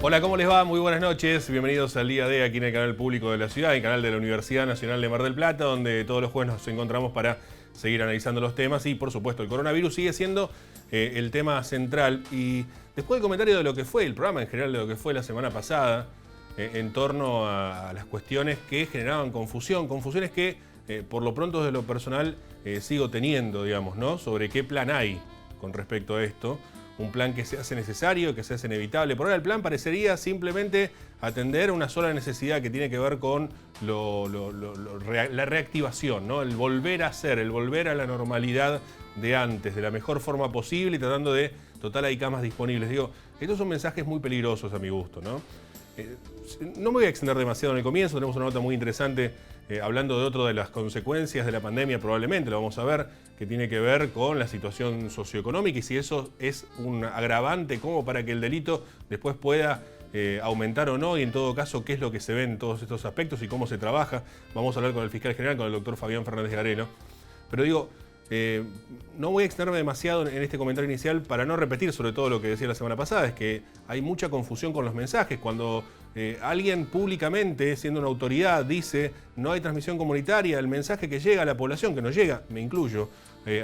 Hola, ¿cómo les va? Muy buenas noches. Bienvenidos al Día D aquí en el canal público de la ciudad, el canal de la Universidad Nacional de Mar del Plata, donde todos los jueves nos encontramos para seguir analizando los temas. Y, por supuesto, el coronavirus sigue siendo el tema central. Y después del comentario de lo que fue el programa en general, de lo que fue la semana pasada, en torno a las cuestiones que generaban confusiones que, por lo pronto, desde lo personal, sigo teniendo, digamos, ¿no? Sobre qué plan hay con respecto a esto. Un plan que se hace necesario, que se hace inevitable. Por ahora el plan parecería simplemente atender una sola necesidad que tiene que ver con la reactivación, ¿no? El volver a ser, el volver a la normalidad de antes, de la mejor forma posible y tratando de, total, hay camas disponibles. Digo, estos son mensajes muy peligrosos a mi gusto, ¿no? No me voy a extender demasiado en el comienzo, tenemos una nota muy interesante hablando de otra de las consecuencias de la pandemia, probablemente lo vamos a ver, que tiene que ver con la situación socioeconómica y si eso es un agravante como para que el delito después pueda aumentar o no, y en todo caso qué es lo que se ve en todos estos aspectos y cómo se trabaja. Vamos a hablar con el fiscal general, con el doctor Fabián Fernández Gareno. Pero digo, no voy a extenderme demasiado en este comentario inicial para no repetir sobre todo lo que decía la semana pasada, es que hay mucha confusión con los mensajes. Cuando alguien públicamente, siendo una autoridad, dice no hay transmisión comunitaria, el mensaje que llega a la población, que nos llega, me incluyo,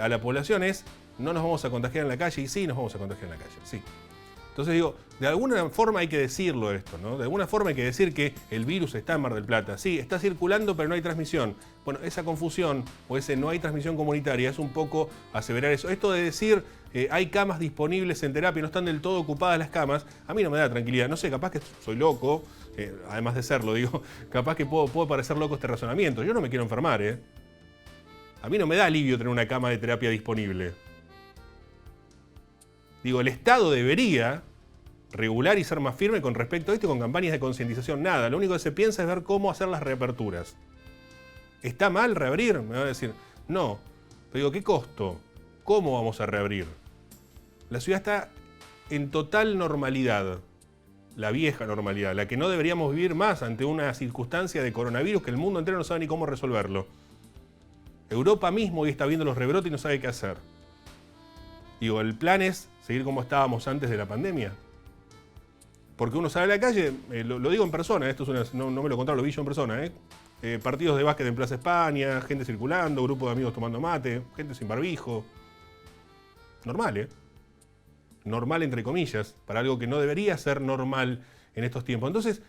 a la población es no nos vamos a contagiar en la calle, y sí nos vamos a contagiar en la calle, sí. Entonces digo, de alguna forma hay que decirlo esto, ¿no? De alguna forma hay que decir que el virus está en Mar del Plata. Sí, está circulando, pero no hay transmisión. Bueno, esa confusión o ese no hay transmisión comunitaria es un poco aseverar eso. Esto de decir hay camas disponibles en terapia y no están del todo ocupadas las camas, a mí no me da tranquilidad. No sé, capaz que soy loco, además de serlo, digo, capaz que puedo parecer loco este razonamiento. Yo no me quiero enfermar, ¿eh? A mí no me da alivio tener una cama de terapia disponible. Digo, el Estado debería regular y ser más firme con respecto a esto, con campañas de concientización, nada. Lo único que se piensa es ver cómo hacer las reaperturas. ¿Está mal reabrir? Me va a decir, no. Pero digo, ¿qué costo? ¿Cómo vamos a reabrir? La ciudad está en total normalidad, la vieja normalidad, la que no deberíamos vivir más ante una circunstancia de coronavirus que el mundo entero no sabe ni cómo resolverlo. Europa mismo hoy está viendo los rebrotes y no sabe qué hacer. Digo, el plan es seguir como estábamos antes de la pandemia. Porque uno sale a la calle, lo digo en persona, esto es no me lo contaron, lo vi yo en persona, partidos de básquet en Plaza España, gente circulando, grupo de amigos tomando mate, gente sin barbijo. Normal, normal entre comillas, para algo que no debería ser normal en estos tiempos. Entonces,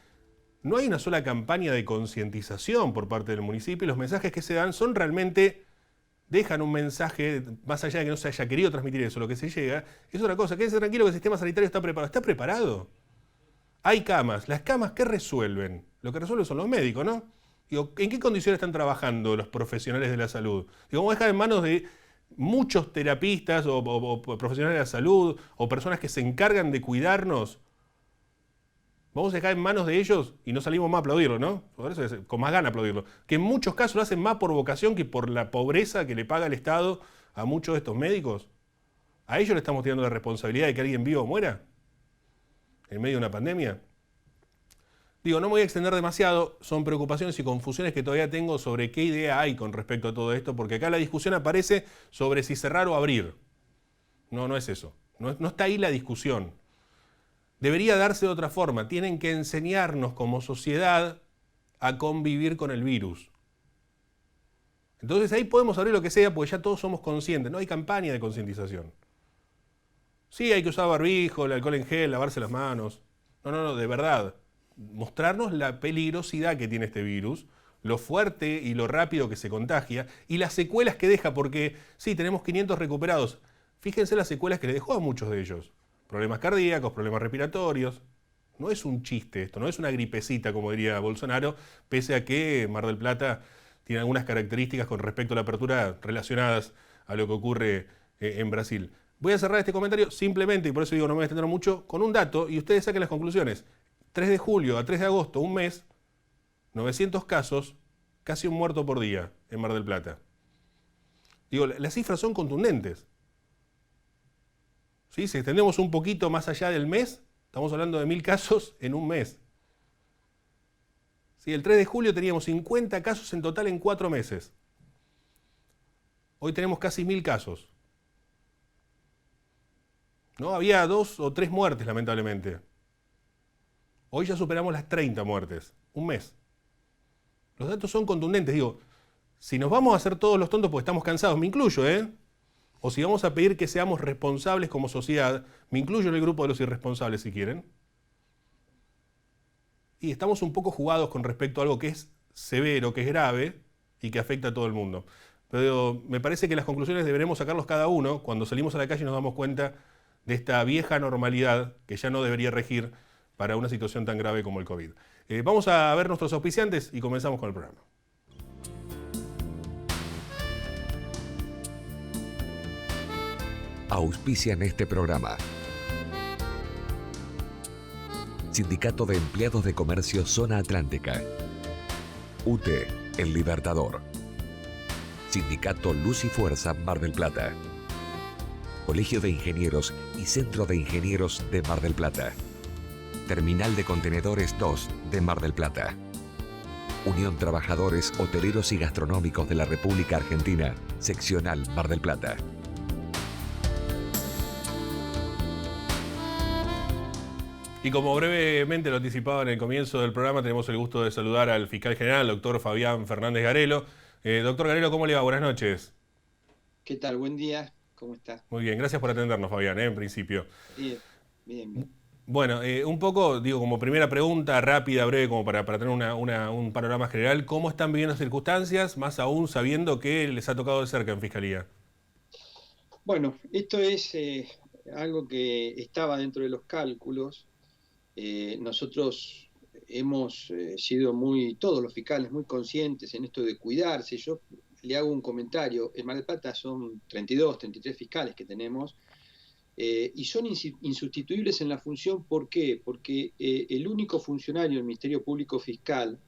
no hay una sola campaña de concientización por parte del municipio y los mensajes que se dan son realmente, dejan un mensaje, más allá de que no se haya querido transmitir eso, lo que se llega, es otra cosa. Quédense tranquilo que el sistema sanitario está preparado. ¿Está preparado? Hay camas. ¿Las camas qué resuelven? Lo que resuelven son los médicos, ¿no? Digo, ¿en qué condiciones están trabajando los profesionales de la salud? Digo, ¿vamos a dejar en manos de muchos terapistas o profesionales de la salud o personas que se encargan de cuidarnos? Vamos a dejar en manos de ellos y no salimos más a aplaudirlo, ¿no? Por eso con más ganas aplaudirlo. Que en muchos casos lo hacen más por vocación que por la pobreza que le paga el Estado a muchos de estos médicos. ¿A ellos le estamos tirando la responsabilidad de que alguien viva o muera en medio de una pandemia? Digo, no me voy a extender demasiado, son preocupaciones y confusiones que todavía tengo sobre qué idea hay con respecto a todo esto, porque acá la discusión aparece sobre si cerrar o abrir. No es eso. No está ahí la discusión. Debería darse de otra forma. Tienen que enseñarnos como sociedad a convivir con el virus. Entonces ahí podemos abrir lo que sea, porque ya todos somos conscientes. No hay campaña de concientización. Sí, hay que usar barbijo, el alcohol en gel, lavarse las manos. No, de verdad. Mostrarnos la peligrosidad que tiene este virus, lo fuerte y lo rápido que se contagia y las secuelas que deja, porque sí, tenemos 500 recuperados. Fíjense las secuelas que le dejó a muchos de ellos. Problemas cardíacos, problemas respiratorios. No es un chiste esto, no es una gripecita, como diría Bolsonaro, pese a que Mar del Plata tiene algunas características con respecto a la apertura relacionadas a lo que ocurre en Brasil. Voy a cerrar este comentario simplemente, y por eso digo no me voy a extender mucho, con un dato y ustedes saquen las conclusiones. 3 de julio a 3 de agosto, un mes, 900 casos, casi un muerto por día en Mar del Plata. Digo, las cifras son contundentes. ¿Sí? Si extendemos un poquito más allá del mes, estamos hablando de 1000 casos en un mes. ¿Sí? El 3 de julio teníamos 50 casos en total en 4 meses. Hoy tenemos casi 1000 casos. ¿No? Había 2 o 3 muertes, lamentablemente. Hoy ya superamos las 30 muertes. Un mes. Los datos son contundentes. Digo, si nos vamos a hacer todos los tontos porque estamos cansados, me incluyo, ¿eh? O si vamos a pedir que seamos responsables como sociedad, me incluyo en el grupo de los irresponsables si quieren. Y estamos un poco jugados con respecto a algo que es severo, que es grave y que afecta a todo el mundo. Pero me parece que las conclusiones deberemos sacarlos cada uno cuando salimos a la calle y nos damos cuenta de esta vieja normalidad que ya no debería regir para una situación tan grave como el COVID. Vamos a ver nuestros auspiciantes y comenzamos con el programa. Auspician este programa. Sindicato de Empleados de Comercio Zona Atlántica. UTE, El Libertador. Sindicato Luz y Fuerza Mar del Plata. Colegio de Ingenieros y Centro de Ingenieros de Mar del Plata. Terminal de Contenedores 2 de Mar del Plata. Unión Trabajadores Hoteleros y Gastronómicos de la República Argentina, Seccional Mar del Plata. Y como brevemente lo anticipaba en el comienzo del programa, tenemos el gusto de saludar al fiscal general, doctor Fabián Fernández Garelo. Doctor Garelo, ¿cómo le va? Buenas noches. ¿Qué tal? Buen día. ¿Cómo está? Muy bien, gracias por atendernos, Fabián, en principio. Bien. Bueno, un poco, digo, como primera pregunta, rápida, breve, como para tener un panorama general, ¿cómo están viviendo las circunstancias, más aún sabiendo que les ha tocado de cerca en Fiscalía? Bueno, esto es algo que estaba dentro de los cálculos. Nosotros hemos sido todos los fiscales, muy conscientes en esto de cuidarse. Yo le hago un comentario. En Mar del Plata son 32, 33 fiscales que tenemos y son insustituibles en la función. ¿Por qué? Porque el único funcionario del Ministerio Público Fiscal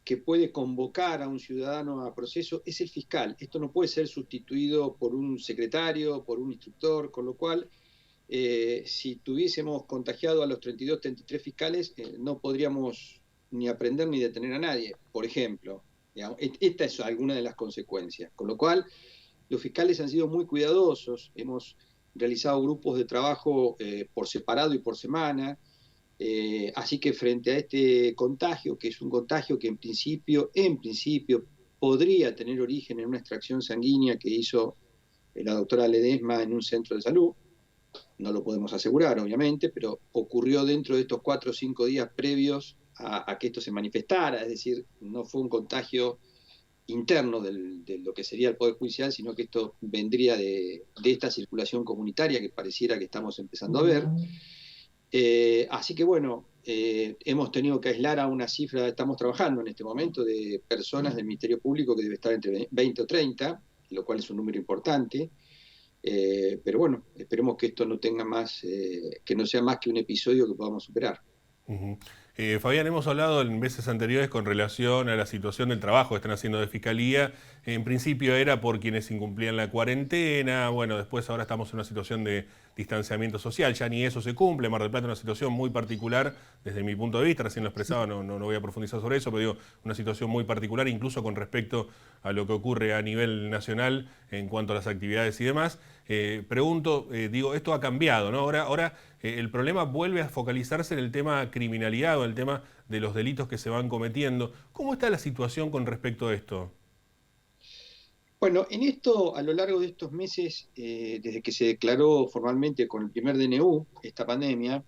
que puede convocar a un ciudadano a proceso es el fiscal. Esto no puede ser sustituido por un secretario, por un instructor, con lo cual si tuviésemos contagiado a los 32, 33 fiscales, no podríamos ni aprender ni detener a nadie, por ejemplo. Digamos, esta es alguna de las consecuencias. Con lo cual, los fiscales han sido muy cuidadosos, hemos realizado grupos de trabajo por separado y por semana, así que frente a este contagio, que es un contagio que en principio podría tener origen en una extracción sanguínea que hizo la doctora Ledesma en un centro de salud, no lo podemos asegurar, obviamente, pero ocurrió dentro de estos 4 o 5 días previos a que esto se manifestara, es decir, no fue un contagio interno de lo que sería el Poder Judicial, sino que esto vendría de esta circulación comunitaria que pareciera que estamos empezando a ver. Así que bueno, hemos tenido que aislar a una cifra, estamos trabajando en este momento, de personas del Ministerio Público que debe estar entre 20 o 30, lo cual es un número importante. Pero bueno, esperemos que esto no tenga más, que no sea más que un episodio que podamos superar. Uh-huh. Fabián, hemos hablado en veces anteriores con relación a la situación del trabajo que están haciendo de Fiscalía. En principio era por quienes incumplían la cuarentena, bueno, después ahora estamos en una situación de distanciamiento social, ya ni eso se cumple. Mar del Plata es una situación muy particular desde mi punto de vista, recién lo expresaba, no voy a profundizar sobre eso, pero digo, una situación muy particular incluso con respecto a lo que ocurre a nivel nacional en cuanto a las actividades y demás. Pregunto, digo, esto ha cambiado, ¿no? Ahora el problema vuelve a focalizarse en el tema criminalidad o el tema de los delitos que se van cometiendo. ¿Cómo está la situación con respecto a esto? Bueno, en esto, a lo largo de estos meses, desde que se declaró formalmente con el primer DNU esta pandemia,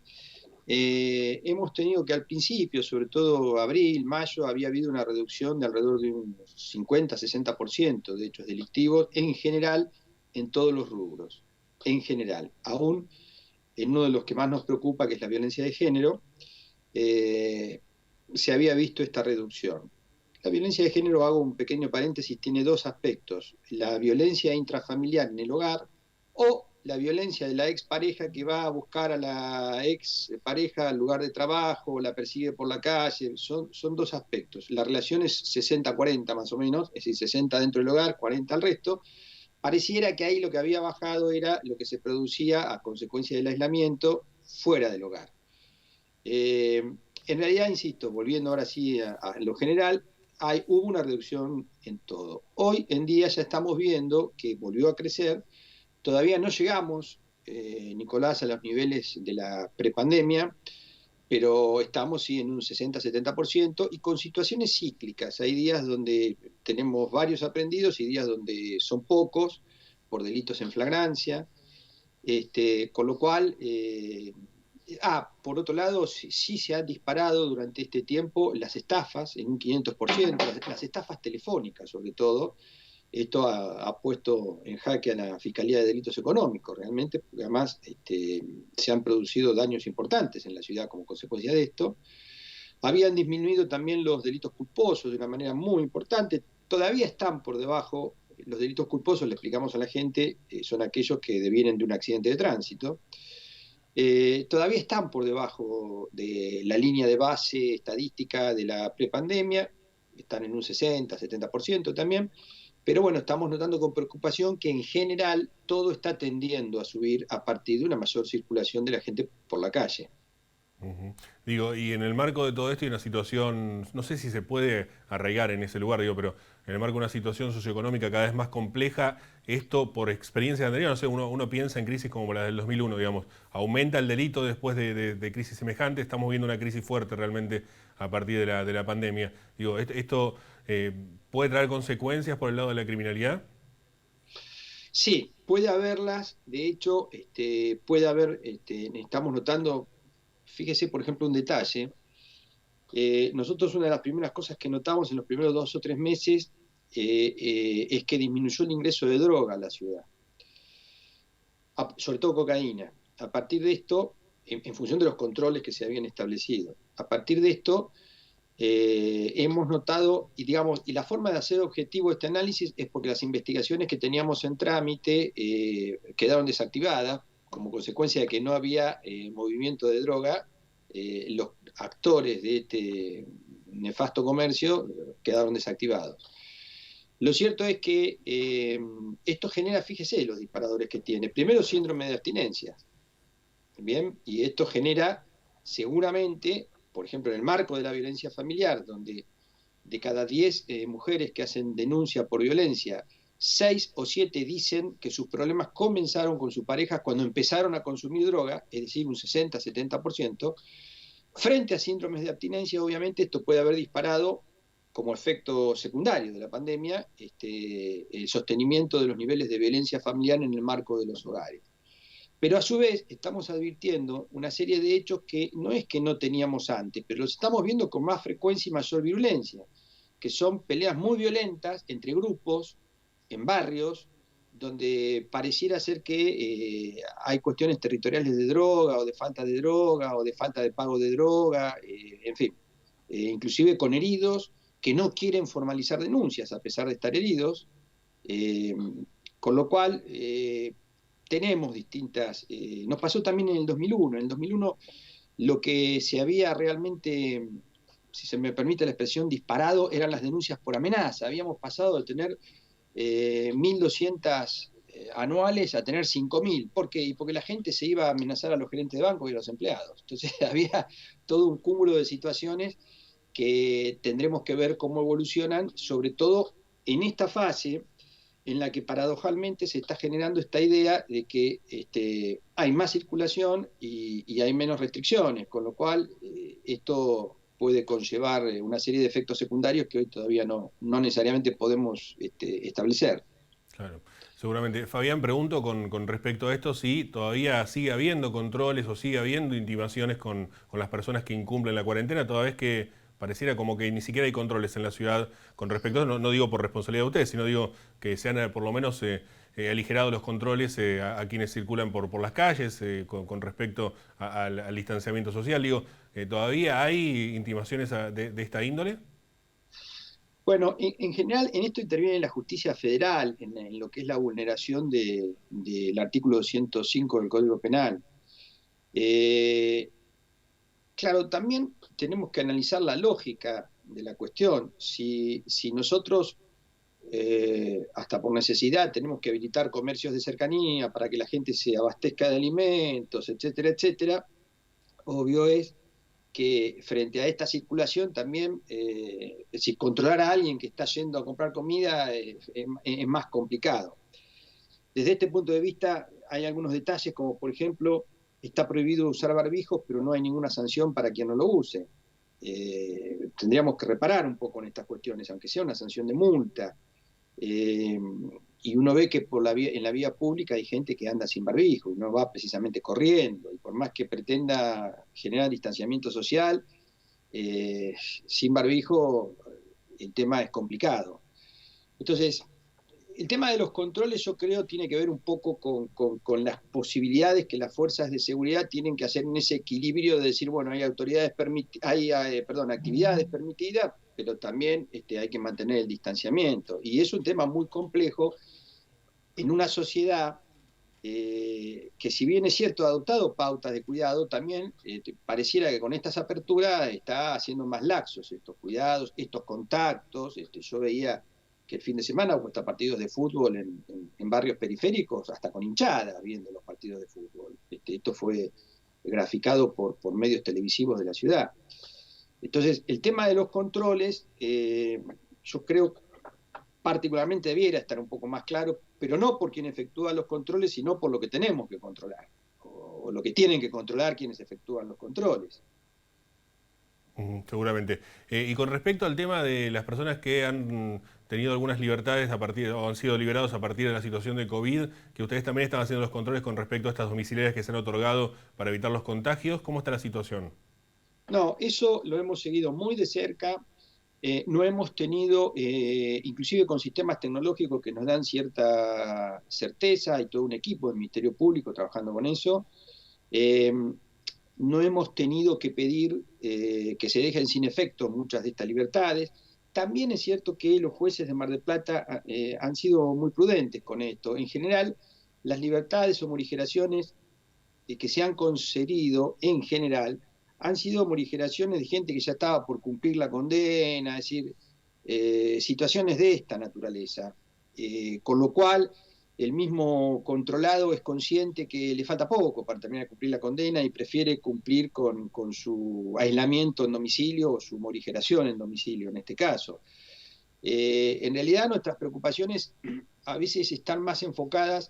hemos tenido que al principio, sobre todo abril, mayo, había habido una reducción de alrededor de un 50-60% de hechos delictivos, en general, en todos los rubros, en general. Aún en uno de los que más nos preocupa, que es la violencia de género, se había visto esta reducción. La violencia de género, hago un pequeño paréntesis, tiene dos aspectos: la violencia intrafamiliar en el hogar o la violencia de la expareja que va a buscar a la expareja al lugar de trabajo, la persigue por la calle. Son dos aspectos. La relación es 60-40 más o menos, es decir, 60 dentro del hogar, 40 al resto. Pareciera que ahí lo que había bajado era lo que se producía a consecuencia del aislamiento fuera del hogar. En realidad, insisto, volviendo ahora sí a lo general, hubo una reducción en todo. Hoy en día ya estamos viendo que volvió a crecer. Todavía no llegamos, Nicolás, a los niveles de la prepandemia, pero estamos sí en un 60-70% y con situaciones cíclicas. Hay días donde tenemos varios aprendidos y días donde son pocos por delitos en flagrancia, con lo cual, por otro lado, sí se han disparado durante este tiempo las estafas en un 500%, las estafas telefónicas sobre todo. Esto ha puesto en jaque a la Fiscalía de Delitos Económicos, realmente, porque además se han producido daños importantes en la ciudad como consecuencia de esto. Habían disminuido también los delitos culposos de una manera muy importante. Todavía están por debajo. Los delitos culposos, le explicamos a la gente, son aquellos que devienen de un accidente de tránsito. Todavía están por debajo de la línea de base estadística de la prepandemia, están en un 60-70% también. Pero bueno, estamos notando con preocupación que en general todo está tendiendo a subir a partir de una mayor circulación de la gente por la calle. Ujú. Digo, y en el marco de todo esto hay una situación, no sé si se puede arraigar en ese lugar, digo, pero en el marco de una situación socioeconómica cada vez más compleja, esto por experiencia anterior, no sé, uno piensa en crisis como la del 2001, digamos, aumenta el delito después de crisis semejantes, estamos viendo una crisis fuerte realmente a partir de la pandemia. Digo, esto puede traer consecuencias por el lado de la criminalidad. Sí, puede haberlas, de hecho, puede haber, estamos notando, fíjese por ejemplo un detalle, nosotros una de las primeras cosas que notamos en los primeros 2 o 3 meses es que disminuyó el ingreso de droga a la ciudad, sobre todo cocaína. A partir de esto, en función de los controles que se habían establecido, a partir de esto hemos notado, y digamos, y la forma de hacer objetivo este análisis es porque las investigaciones que teníamos en trámite quedaron desactivadas como consecuencia de que no había movimiento de droga. Los actores de este nefasto comercio quedaron desactivados. Lo cierto es que esto genera, fíjese los disparadores que tiene. Primero, síndrome de abstinencia. Bien, y esto genera seguramente, por ejemplo, en el marco de la violencia familiar, donde de cada 10 mujeres que hacen denuncia por violencia, 6 o 7 dicen que sus problemas comenzaron con su pareja cuando empezaron a consumir droga, es decir, un 60-70%. Frente a síndromes de abstinencia, obviamente, esto puede haber disparado como efecto secundario de la pandemia el sostenimiento de los niveles de violencia familiar en el marco de los hogares. Pero a su vez estamos advirtiendo una serie de hechos que no es que no teníamos antes, pero los estamos viendo con más frecuencia y mayor virulencia, que son peleas muy violentas entre grupos, en barrios, donde pareciera ser que hay cuestiones territoriales de droga o de falta de pago de droga, en fin, inclusive con heridos que no quieren formalizar denuncias a pesar de estar heridos, con lo cual tenemos distintas. Nos pasó también en el 2001. En el 2001 lo que se había realmente, si se me permite la expresión, disparado eran las denuncias por amenaza. Habíamos pasado de tener 1.200 anuales a tener 5.000. ¿Por qué? Porque la gente se iba a amenazar a los gerentes de banco y a los empleados. Entonces había todo un cúmulo de situaciones que tendremos que ver cómo evolucionan, sobre todo en esta fase en la que paradojalmente se está generando esta idea de que hay más circulación y hay menos restricciones, con lo cual esto puede conllevar una serie de efectos secundarios que hoy todavía no necesariamente podemos establecer. Claro, seguramente. Fabián, pregunto con respecto a esto si todavía sigue habiendo controles o sigue habiendo intimaciones con las personas que incumplen la cuarentena, toda vez que pareciera como que ni siquiera hay controles en la ciudad con respecto a eso. No digo por responsabilidad de ustedes, sino digo que se han por lo menos aligerado los controles a quienes circulan por las calles con respecto al distanciamiento social. Digo, ¿todavía hay intimaciones de esta índole? Bueno, en general en esto interviene la justicia federal, en lo que es la vulneración del artículo 205 del Código Penal. Claro, también tenemos que analizar la lógica de la cuestión. Si nosotros, hasta por necesidad, tenemos que habilitar comercios de cercanía para que la gente se abastezca de alimentos, etcétera, etcétera, obvio es que frente a esta circulación también, si controlar a alguien que está yendo a comprar comida es más complicado. Desde este punto de vista hay algunos detalles, como por ejemplo está prohibido usar barbijos, pero no hay ninguna sanción para quien no lo use. Tendríamos que reparar un poco en estas cuestiones, aunque sea una sanción de multa. Y uno ve que en la vía pública hay gente que anda sin barbijo y no va precisamente corriendo, y por más que pretenda generar distanciamiento social, sin barbijo el tema es complicado. Entonces, el tema de los controles yo creo tiene que ver un poco con las posibilidades que las fuerzas de seguridad tienen que hacer en ese equilibrio de decir, bueno, hay actividades permitidas, pero también hay que mantener el distanciamiento. Y es un tema muy complejo en una sociedad que, si bien es cierto, ha adoptado pautas de cuidado, también pareciera que con estas aperturas está haciendo más laxos estos cuidados, estos contactos. Yo veía que el fin de semana hubo hasta partidos de fútbol en barrios periféricos, hasta con hinchadas viendo los partidos de fútbol. Esto fue graficado por medios televisivos de la ciudad. Entonces, el tema de los controles, yo creo particularmente debiera estar un poco más claro, pero no por quien efectúa los controles, sino por lo que tenemos que controlar, o lo que tienen que controlar quienes efectúan los controles. Seguramente. Y con respecto al tema de las personas que han tenido algunas libertades o han sido liberados a partir de la situación de COVID, que ustedes también están haciendo los controles con respecto a estas domiciliarias que se han otorgado para evitar los contagios, ¿cómo está la situación? No, eso lo hemos seguido muy de cerca. No hemos tenido, inclusive con sistemas tecnológicos que nos dan cierta certeza, y todo un equipo del Ministerio Público trabajando con eso, no hemos tenido que pedir que se dejen sin efecto muchas de estas libertades. También es cierto que los jueces de Mar del Plata han sido muy prudentes con esto. En general, las libertades o morigeraciones que se han concedido, en general, han sido morigeraciones de gente que ya estaba por cumplir la condena, es decir, situaciones de esta naturaleza. Con lo cual, el mismo controlado es consciente que le falta poco para terminar de cumplir la condena y prefiere cumplir con su aislamiento en domicilio o su morigeración en domicilio, en este caso. En realidad, nuestras preocupaciones a veces están más enfocadas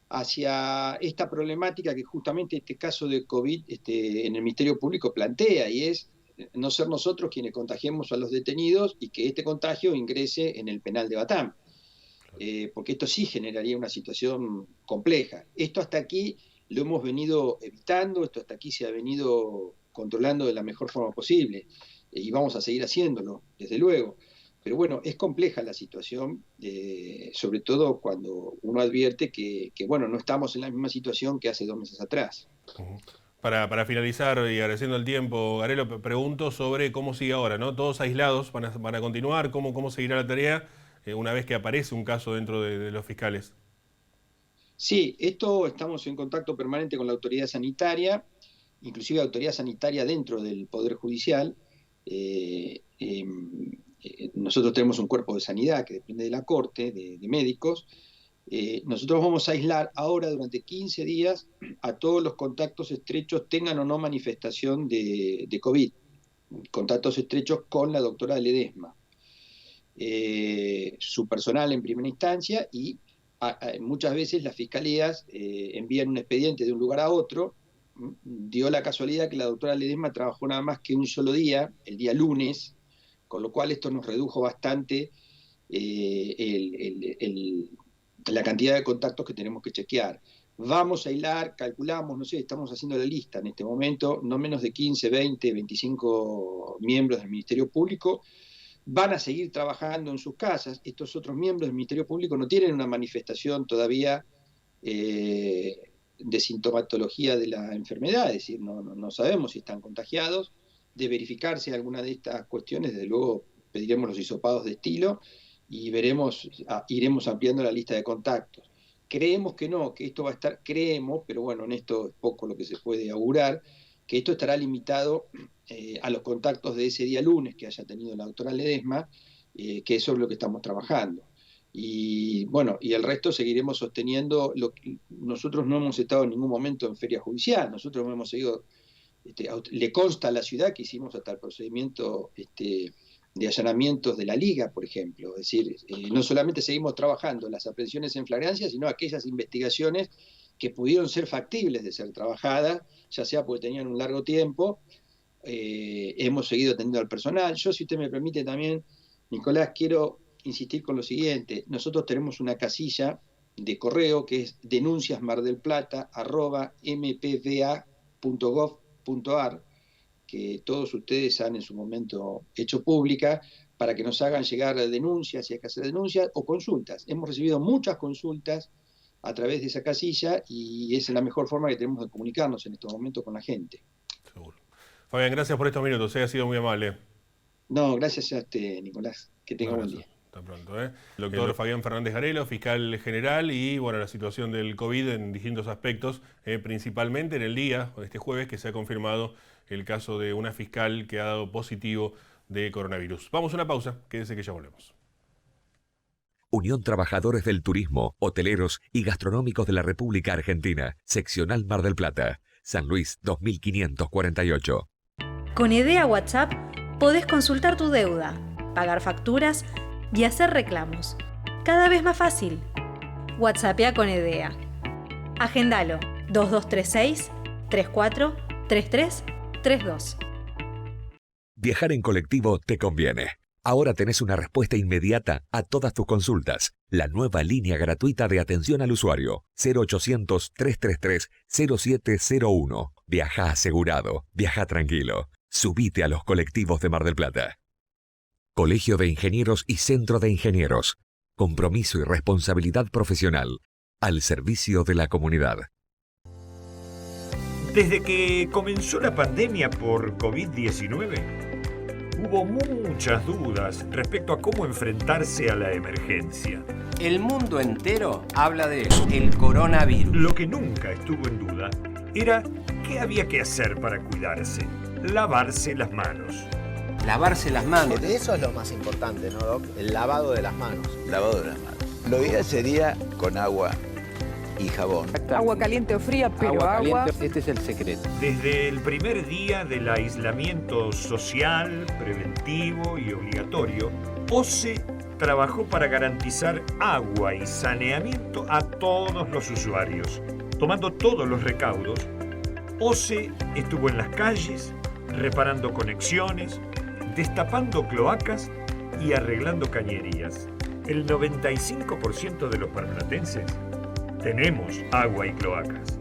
hacia esta problemática que justamente este caso de COVID en el Ministerio Público plantea, y es no ser nosotros quienes contagiemos a los detenidos y que este contagio ingrese en el penal de Batam. Porque esto sí generaría una situación compleja. Esto hasta aquí lo hemos venido evitando, esto hasta aquí se ha venido controlando de la mejor forma posible, y vamos a seguir haciéndolo, desde luego. Pero bueno, es compleja la situación, sobre todo cuando uno advierte que, bueno, no estamos en la misma situación que hace 2 meses atrás. Para finalizar y agradeciendo el tiempo, Garelo, pregunto sobre cómo sigue ahora, ¿no? Todos aislados, ¿van a continuar? ¿Cómo seguirá la tarea una vez que aparece un caso dentro de los fiscales? Sí, estamos en contacto permanente con la autoridad sanitaria, inclusive autoridad sanitaria dentro del Poder Judicial. Nosotros tenemos un cuerpo de sanidad que depende de la Corte, de médicos. Nosotros vamos a aislar ahora durante 15 días a todos los contactos estrechos, tengan o no manifestación de COVID, contactos estrechos con la doctora Ledesma. Su personal en primera instancia, y muchas veces las fiscalías envían un expediente de un lugar a otro. Dio la casualidad que la doctora Ledesma trabajó nada más que un solo día, el día lunes, con lo cual esto nos redujo bastante la cantidad de contactos que tenemos que chequear. Vamos a hilar, calculamos, no sé, estamos haciendo la lista en este momento, no menos de 15, 20, 25 miembros del Ministerio Público van a seguir trabajando en sus casas. Estos otros miembros del Ministerio Público no tienen una manifestación todavía de sintomatología de la enfermedad, es decir, no sabemos si están contagiados. De verificarse alguna de estas cuestiones, desde luego pediremos los hisopados de estilo y iremos ampliando la lista de contactos. Creemos que no, que esto va a estar, pero bueno, en esto es poco lo que se puede augurar, que esto estará limitado a los contactos de ese día lunes que haya tenido la doctora Ledesma, que eso es lo que estamos trabajando. Y bueno, y el resto seguiremos sosteniendo. Nosotros no hemos estado en ningún momento en feria judicial, nosotros no hemos seguido. Le consta a la ciudad que hicimos hasta el procedimiento de allanamientos de la Liga, por ejemplo. Es decir, no solamente seguimos trabajando las aprehensiones en flagrancia, sino aquellas investigaciones que pudieron ser factibles de ser trabajadas, ya sea porque tenían un largo tiempo. Hemos seguido atendiendo al personal. Yo, si usted me permite también, Nicolás, quiero insistir con lo siguiente. Nosotros tenemos una casilla de correo que es denunciasmardelplata@mpva.gov.ar, que todos ustedes han en su momento hecho pública, para que nos hagan llegar denuncias, si hay que hacer denuncias, o consultas. Hemos recibido muchas consultas a través de esa casilla y esa es la mejor forma que tenemos de comunicarnos en estos momentos con la gente. Seguro. Fabián, gracias por estos minutos, ha sido muy amable. No, gracias a usted, Nicolás. Que tenga buen día. Hasta pronto. El doctor Fabián Fernández Garelo, fiscal general, y bueno, la situación del COVID en distintos aspectos, principalmente en el día, este jueves, que se ha confirmado el caso de una fiscal que ha dado positivo de coronavirus. Vamos a una pausa, quédese que ya volvemos. Unión Trabajadores del Turismo, Hoteleros y Gastronómicos de la República Argentina, Seccional Mar del Plata, San Luis 2548. Con Edea WhatsApp podés consultar tu deuda, pagar facturas y hacer reclamos. Cada vez más fácil. WhatsAppea con Edea. Agendalo 2236 34 33 32. Viajar en colectivo te conviene. Ahora tenés una respuesta inmediata a todas tus consultas. La nueva línea gratuita de atención al usuario. 0800-333-0701. Viaja asegurado. Viaja tranquilo. Subite a los colectivos de Mar del Plata. Colegio de Ingenieros y Centro de Ingenieros. Compromiso y responsabilidad profesional. Al servicio de la comunidad. Desde que comenzó la pandemia por COVID-19, hubo muchas dudas respecto a cómo enfrentarse a la emergencia. El mundo entero habla de el coronavirus. Lo que nunca estuvo en duda era qué había que hacer para cuidarse. Lavarse las manos. Lavarse las manos. Eso es lo más importante, ¿no, Doc? El lavado de las manos. Lavado de las manos. Lo ideal sería con agua y jabón. Agua caliente o fría, pero agua. Este es el secreto. Desde el primer día del aislamiento social, preventivo y obligatorio, OCE trabajó para garantizar agua y saneamiento a todos los usuarios. Tomando todos los recaudos, OCE estuvo en las calles, reparando conexiones, destapando cloacas y arreglando cañerías. El 95% de los marplatenses tenemos agua y cloacas.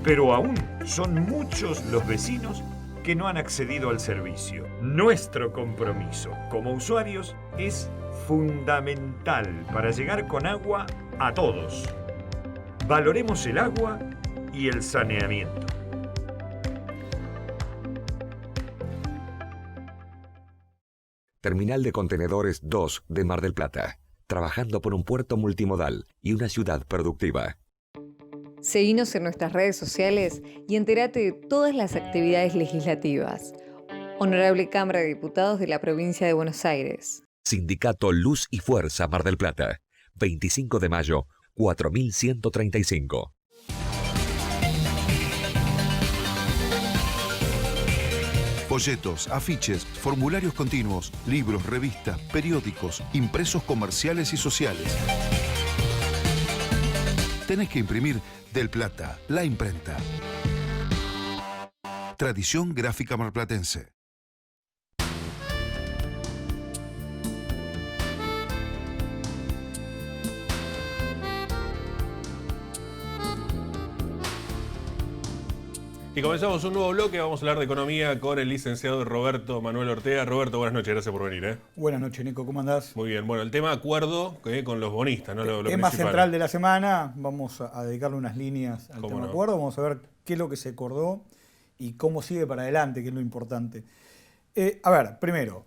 Pero aún son muchos los vecinos que no han accedido al servicio. Nuestro compromiso como usuarios es fundamental para llegar con agua a todos. Valoremos el agua y el saneamiento. Terminal de Contenedores 2 de Mar del Plata. Trabajando por un puerto multimodal y una ciudad productiva. Seguinos en nuestras redes sociales y entérate de todas las actividades legislativas. Honorable Cámara de Diputados de la Provincia de Buenos Aires. Sindicato Luz y Fuerza Mar del Plata. 25 de mayo, 4135. Folletos, afiches, formularios continuos, libros, revistas, periódicos, impresos comerciales y sociales. Tenés que imprimir Del Plata, la imprenta. Tradición gráfica marplatense. Y comenzamos un nuevo bloque, vamos a hablar de economía con el licenciado Roberto Manuel Ortega. Roberto, buenas noches, gracias por venir. Buenas noches, Nico, ¿cómo andás? Muy bien, bueno, el tema acuerdo con los bonistas, ¿no? Lo tema principal. Central de la semana, vamos a dedicarle unas líneas al tema acuerdo, vamos a ver qué es lo que se acordó y cómo sigue para adelante, que es lo importante. A ver, primero,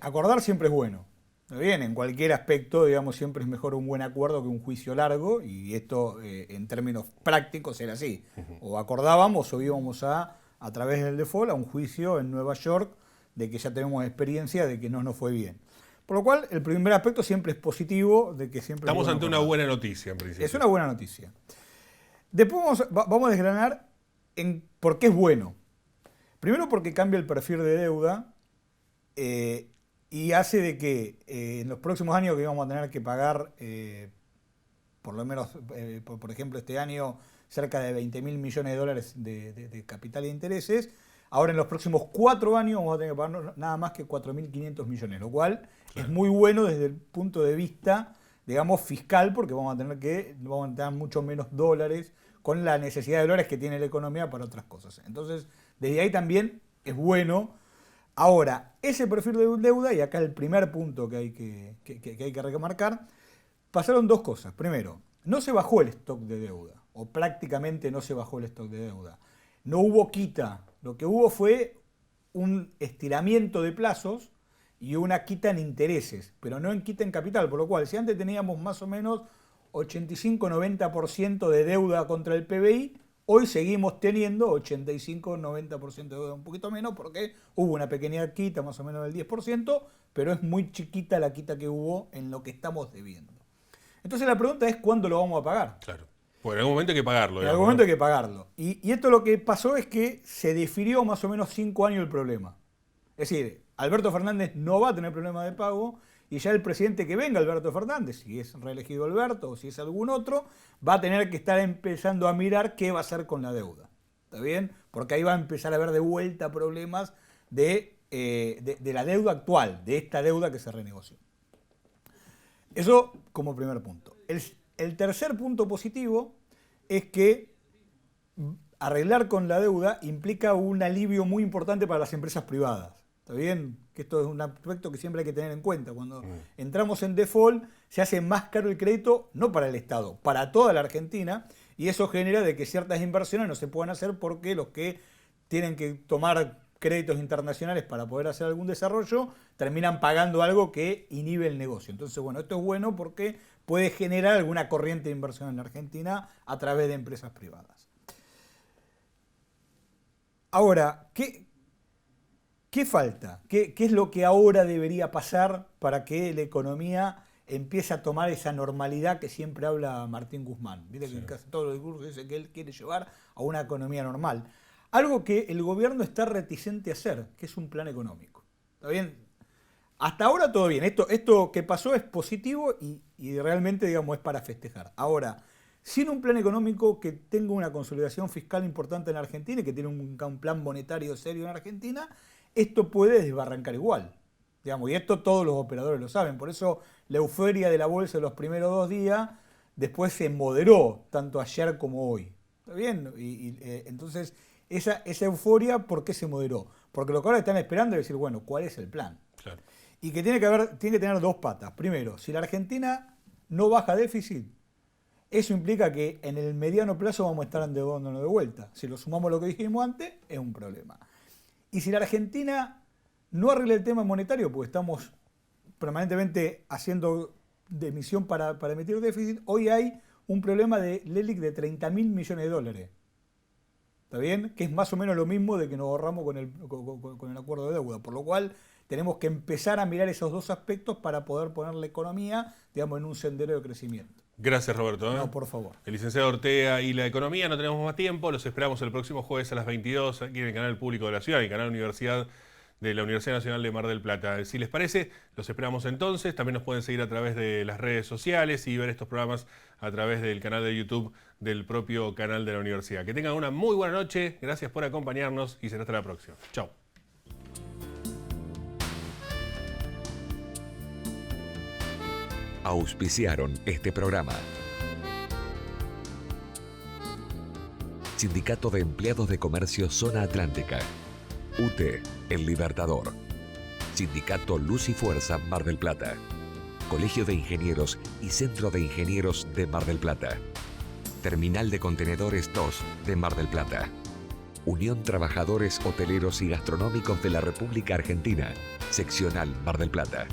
acordar siempre es bueno. Bien, en cualquier aspecto, digamos, siempre es mejor un buen acuerdo que un juicio largo, y esto en términos prácticos era así. O acordábamos o íbamos a través del default, a un juicio en Nueva York, de que ya tenemos experiencia de que no nos fue bien. Por lo cual, el primer aspecto siempre es positivo, de que siempre... Estamos ante una buena noticia, en principio. Es una buena noticia. Después vamos a desgranar en por qué es bueno. Primero porque cambia el perfil de deuda, y hace de que en los próximos años que vamos a tener que pagar por lo menos, por ejemplo, este año cerca de 20.000 millones de dólares de capital e intereses. Ahora en los próximos 4 años vamos a tener que pagar nada más que 4.500 millones, lo cual es muy bueno desde el punto de vista, digamos, fiscal, porque vamos a tener mucho menos dólares con la necesidad de dólares que tiene la economía para otras cosas. Entonces, desde ahí también es bueno. Ahora, ese perfil de deuda, y acá el primer punto que hay que remarcar, pasaron 2 cosas. Primero, no se bajó el stock de deuda, o prácticamente no se bajó el stock de deuda. No hubo quita. Lo que hubo fue un estiramiento de plazos y una quita en intereses, pero no en quita en capital, por lo cual si antes teníamos más o menos 85-90% de deuda contra el PBI, hoy seguimos teniendo 85-90% de deuda, un poquito menos porque hubo una pequeña quita más o menos del 10%, pero es muy chiquita la quita que hubo en lo que estamos debiendo. Entonces la pregunta es ¿cuándo lo vamos a pagar? Claro. Bueno, en algún momento hay que pagarlo. En algún momento hay que pagarlo. Y esto lo que pasó es que se difirió más o menos 5 años el problema. Es decir, Alberto Fernández no va a tener problema de pago y ya el presidente que venga, Alberto Fernández, si es reelegido Alberto o si es algún otro, va a tener que estar empezando a mirar qué va a hacer con la deuda. ¿Está bien? Porque ahí va a empezar a haber de vuelta problemas de la deuda actual, de esta deuda que se renegoció. Eso como primer punto. El tercer punto positivo es que arreglar con la deuda implica un alivio muy importante para las empresas privadas. ¿Está bien? Que esto es un aspecto que siempre hay que tener en cuenta. Cuando entramos en default se hace más caro el crédito, no para el Estado, para toda la Argentina, y eso genera de que ciertas inversiones no se puedan hacer porque los que tienen que tomar créditos internacionales para poder hacer algún desarrollo terminan pagando algo que inhibe el negocio. Entonces, bueno, esto es bueno porque puede generar alguna corriente de inversión en la Argentina a través de empresas privadas. Ahora, ¿qué falta? ¿Qué es lo que ahora debería pasar para que la economía empiece a tomar esa normalidad que siempre habla Martín Guzmán? Viste que en casi todos los discursos dice que él quiere llevar a una economía normal. Algo que el gobierno está reticente a hacer, que es un plan económico. ¿Está bien? Hasta ahora todo bien. Esto que pasó es positivo y realmente, digamos, es para festejar. Ahora, sin un plan económico que tenga una consolidación fiscal importante en Argentina y que tiene un plan monetario serio en Argentina, esto puede desbarrancar igual. Digamos, y esto todos los operadores lo saben. Por eso la euforia de la bolsa de los primeros 2 días después se moderó, tanto ayer como hoy. ¿Está bien? Entonces, esa euforia, ¿por qué se moderó? Porque lo que ahora están esperando es decir, bueno, ¿cuál es el plan? Claro. Y que tiene que tener 2 patas. Primero, si la Argentina no baja déficit, eso implica que en el mediano plazo vamos a estar endeudándonos de vuelta. Si lo sumamos a lo que dijimos antes, es un problema. Y si la Argentina no arregla el tema monetario, porque estamos permanentemente haciendo de emisión para emitir déficit, hoy hay un problema de LELIQ de 30.000 millones de dólares. ¿Está bien? Que es más o menos lo mismo de que nos ahorramos con el acuerdo de deuda. Por lo cual tenemos que empezar a mirar esos 2 aspectos para poder poner la economía, digamos, en un sendero de crecimiento. Gracias, Roberto. No, por favor. El licenciado Ortega y la economía, no tenemos más tiempo. Los esperamos el próximo jueves a las 22 aquí en el Canal Público de la Ciudad, en el Canal Universidad de la Universidad Nacional de Mar del Plata. Si les parece, los esperamos entonces. También nos pueden seguir a través de las redes sociales y ver estos programas a través del canal de YouTube del propio canal de la universidad. Que tengan una muy buena noche. Gracias por acompañarnos y será hasta la próxima. Chao. Auspiciaron este programa. Sindicato de Empleados de Comercio Zona Atlántica. UTE, El Libertador. Sindicato Luz y Fuerza Mar del Plata. Colegio de Ingenieros y Centro de Ingenieros de Mar del Plata. Terminal de Contenedores 2 de Mar del Plata. Unión Trabajadores Hoteleros y Gastronómicos de la República Argentina. Seccional Mar del Plata.